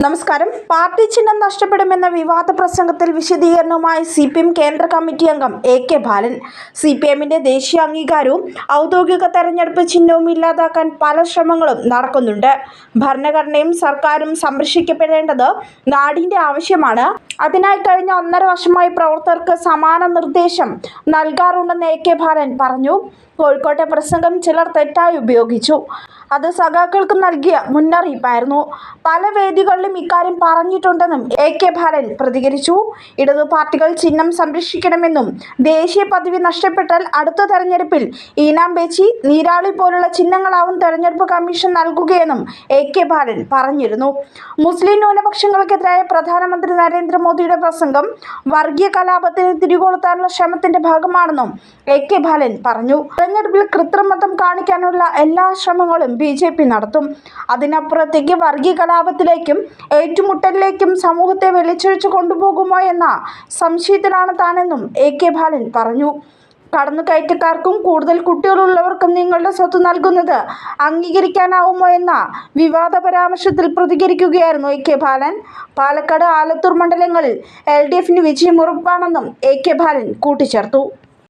നമസ്കാരം. പാർട്ടി ചിഹ്നം നഷ്ടപ്പെടുമെന്ന വിവാദ പ്രസംഗത്തിൽ വിശദീകരണവുമായി CPM കേന്ദ്ര കമ്മിറ്റി അംഗം AK ബാലൻ. CPMന്റെ ദേശീയ അംഗീകാരവും ഔദ്യോഗിക തെരഞ്ഞെടുപ്പ് ചിഹ്നവും ഇല്ലാതാക്കാൻ പല ശ്രമങ്ങളും നടക്കുന്നുണ്ട്. ഭരണഘടനയും സർക്കാരും സംരക്ഷിക്കപ്പെടേണ്ടത് നാടിന്റെ ആവശ്യമാണ്. അതിനായി കഴിഞ്ഞ 1.5 വർഷമായി പ്രവർത്തകർക്ക് സമാന നിർദ്ദേശം നൽകാറുണ്ടെന്ന് AK ബാലൻ പറഞ്ഞു. കോഴിക്കോട്ടെ പ്രസംഗം ചിലർ തെറ്റായി ഉപയോഗിച്ചു. അത് സഖാക്കൾക്ക് നൽകിയ മുന്നറിയിപ്പായിരുന്നു. പല വേദികളിലും ഇക്കാര്യം പറഞ്ഞിട്ടുണ്ടെന്നും AK ബാലൻ പ്രതികരിച്ചു. ഇടതു പാർട്ടികൾ ചിഹ്നം സംരക്ഷിക്കണമെന്നും ദേശീയ പദവി നഷ്ടപ്പെട്ടാൽ അടുത്ത തെരഞ്ഞെടുപ്പിൽ ഈനാംപേച്ചി, നീരാളി പോലുള്ള ചിഹ്നങ്ങളാവും തെരഞ്ഞെടുപ്പ് കമ്മീഷൻ നൽകുകയെന്നും AK ബാലൻ പറഞ്ഞിരുന്നു. മുസ്ലിം ന്യൂനപക്ഷങ്ങൾക്കെതിരായ പ്രധാനമന്ത്രി നരേന്ദ്രമോദിയുടെ പ്രസംഗം വർഗീയ കലാപത്തിന് തിരികൊളുത്താനുള്ള ശ്രമത്തിന്റെ ഭാഗമാണെന്നും AK ബാലൻ പറഞ്ഞു. തെരഞ്ഞെടുപ്പിൽ കൃത്രിമത്വം കാണിക്കാനുള്ള എല്ലാ ശ്രമങ്ങളും BJP നടത്തും. അതിനപ്പുറത്തേക്ക് വർഗീയ കലാപത്തിലേക്കും ഏറ്റുമുട്ടലിലേക്കും സമൂഹത്തെ വലിച്ചിഴച്ചു കൊണ്ടുപോകുമോ എന്ന സംശയത്തിലാണ് താനെന്നും AK ബാലൻ പറഞ്ഞു. കടന്നുകയറ്റക്കാർക്കും കൂടുതൽ കുട്ടികളുള്ളവർക്കും നിങ്ങളുടെ സ്വത്ത് നൽകുന്നത് അംഗീകരിക്കാനാവുമോ എന്ന വിവാദ പരാമർശത്തിൽ പ്രതികരിക്കുകയായിരുന്നു AK ബാലൻ. പാലക്കാട്, ആലത്തൂർ മണ്ഡലങ്ങളിൽ LDFന് വിജയം ഉറപ്പാണെന്നും AK ബാലൻ കൂട്ടിച്ചേർത്തു.